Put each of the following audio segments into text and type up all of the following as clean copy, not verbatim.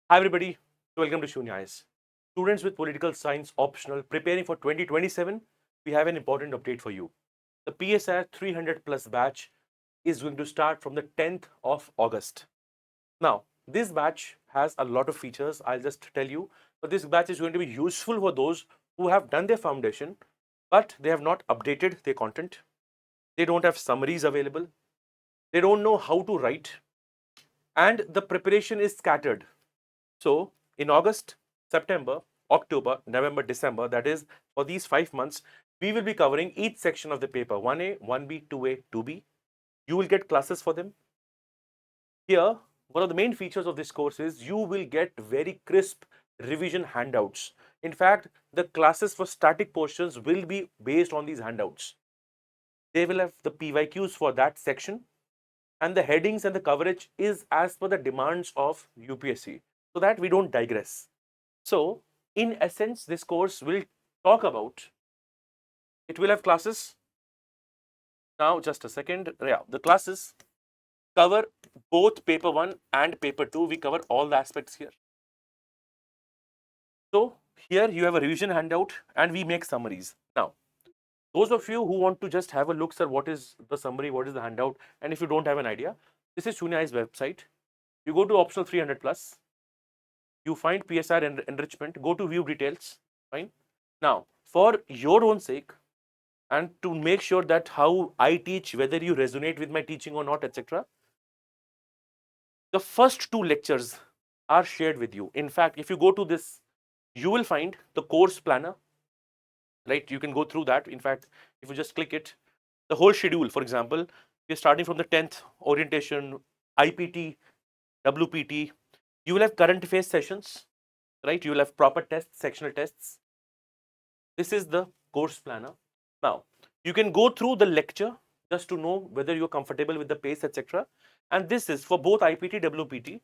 Hi everybody, welcome to Sunya IAS. Students with Political Science Optional preparing for 2027, we have an important update for you. The PSIR 300 plus batch is going to start from the 10th of August. Now, this batch has a lot of features, I'll just tell you, but this batch is going to be useful for those who have done their foundation, but they have not updated their content. They don't have summaries available. They don't know how to write, and the preparation is scattered. So in August, September, October, November, December, that is for these 5 months, we will be covering each section of the paper 1A, 1B, 2A, 2B. You will get classes for them. Here, one of the main features of this course is you will get very crisp revision handouts. In fact, the classes for static portions will be based on these handouts. They will have the PYQs for that section, and the headings and the coverage is as per the demands of UPSC, so that we don't digress. So, in essence, this course will talk about, it will have classes. Now, just a second. Yeah, the classes cover both paper 1 and paper 2. We cover all the aspects here. So, here you have a revision handout and we make summaries. Now, those of you who want to just have a look, sir, what is the summary, what is the handout, and if you don't have an idea, this is Sunya IAS website. You go to optional 300 plus, you find PSIR enrichment, go to view details, fine. Now, for your own sake, and to make sure that how I teach, whether you resonate with my teaching or not, etc., the first two lectures are shared with you. In fact, if you go to this, you will find the course planner, right? You can go through that. In fact, if you just click it, the whole schedule, for example, we're starting from the 10th orientation, IPT, WPT. You will have current affairs sessions, right? You will have proper tests, sectional tests. This is the course planner. Now, you can go through the lecture just to know whether you're comfortable with the pace, etc. And this is for both IPT, WPT.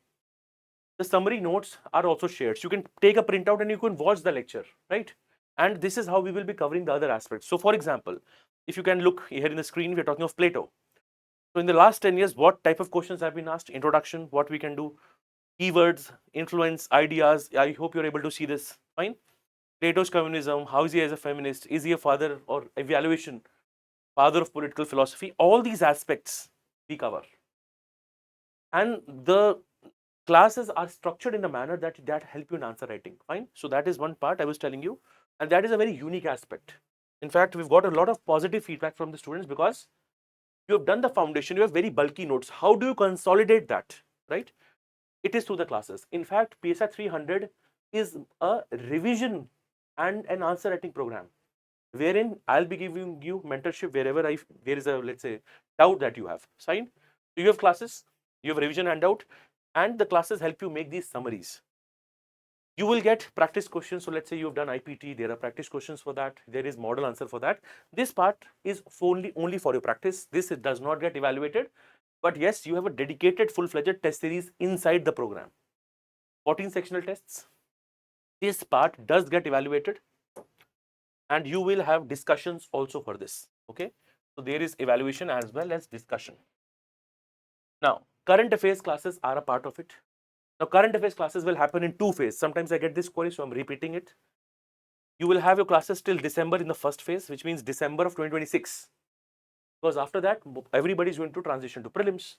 The summary notes are also shared. So you can take a printout and you can watch the lecture, right? And this is how we will be covering the other aspects. So for example, if you can look here in the screen, we're talking of Plato. So in the last 10 years, what type of questions have been asked? Introduction, what we can do, keywords, influence, ideas. I hope you're able to see this, fine. Plato's communism, how is he as a feminist? Is he a father or evaluation? Father of political philosophy? All these aspects we cover. And the classes are structured in a manner that help you in answer writing, fine. So that is one part I was telling you, and that is a very unique aspect. In fact, we've got a lot of positive feedback from the students because you have done the foundation, you have very bulky notes. How do you consolidate that, right? It is through the classes. In fact, PSIR 300 is a revision and an answer writing program, wherein I'll be giving you mentorship wherever there is a, let's say, doubt that you have. Fine. So you have classes, you have revision handout, and the classes help you make these summaries. You will get practice questions. So let's say you've done IPT, there are practice questions for that. There is model answer for that. This part is only for your practice. This does not get evaluated. But yes, you have a dedicated full-fledged test series inside the program. 14 sectional tests. This part does get evaluated, and you will have discussions also for this. Okay, so there is evaluation as well as discussion. Now, current affairs classes are a part of it. Now, current affairs classes will happen in two phases. Sometimes I get this query, so I'm repeating it. You will have your classes till December in the first phase, which means December of 2026. Because after that, everybody is going to transition to prelims.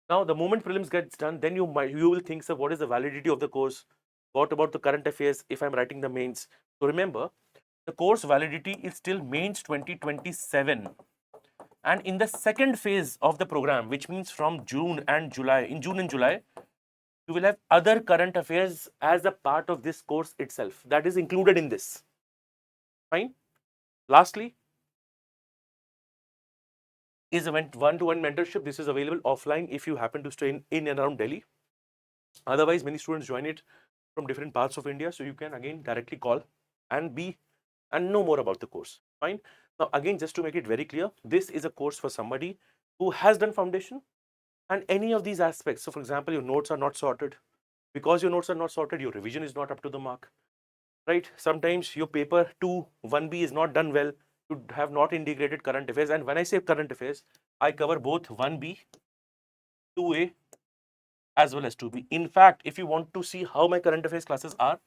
Now, the moment prelims gets done, then you will think, so what is the validity of the course? What about the current affairs if I'm writing the mains? So remember, the course validity is till mains 2027. And in the second phase of the program, which means from June and July, in June and July, you will have other current affairs as a part of this course itself. That is included in this. Fine. Lastly, is a one-to-one mentorship. This is available offline if you happen to stay in and around Delhi. Otherwise, many students join it from different parts of India. So you can again directly call and know more about the course. Fine. Now, again, just to make it very clear, this is a course for somebody who has done foundation and any of these aspects. So for example, your notes are not sorted. Because your notes are not sorted, your revision is not up to the mark, right? Sometimes your paper 2, 1B is not done well. You have not integrated current affairs. And when I say current affairs, I cover both 1B, 2A, as well as 2B. In fact, if you want to see how my current affairs classes are,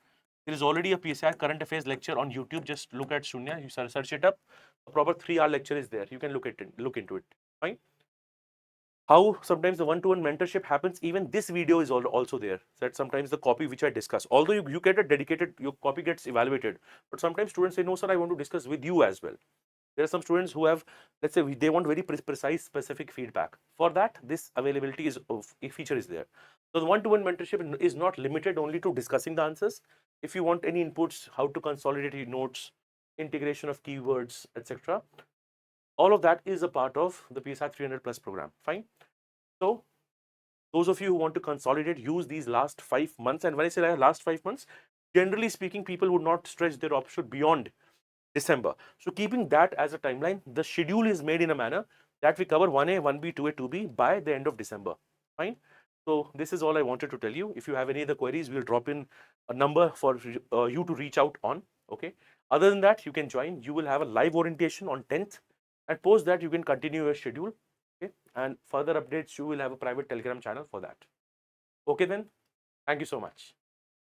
there is already a PSIR current affairs lecture on YouTube. Just look at Sunya, you search it up. A proper 3-hour lecture is there. You can look into it. Fine. How sometimes the one-to-one mentorship happens, even this video is also there. That sometimes the copy which I discuss, although you get a dedicated, your copy gets evaluated, but sometimes students say, no sir, I want to discuss with you as well. There are some students who have, let's say, they want very precise, specific feedback. For that, this availability is a feature is there. So the one-to-one mentorship is not limited only to discussing the answers. If you want any inputs, how to consolidate your notes, integration of keywords, etc., all of that is a part of the PSIR 300 plus program. Fine. So those of you who want to consolidate, use these last 5 months. And when I say last 5 months, generally speaking, people would not stretch their option beyond December. So keeping that as a timeline, the schedule is made in a manner that we cover 1A, 1B, 2A, 2B by the end of December. Fine. So this is all I wanted to tell you. If you have any other queries, we'll drop in a number for you to reach out on. Okay. Other than that, you can join. You will have a live orientation on 10th, and post that you can continue your schedule. Okay. And further updates, you will have a private Telegram channel for that. Okay then. Thank you so much.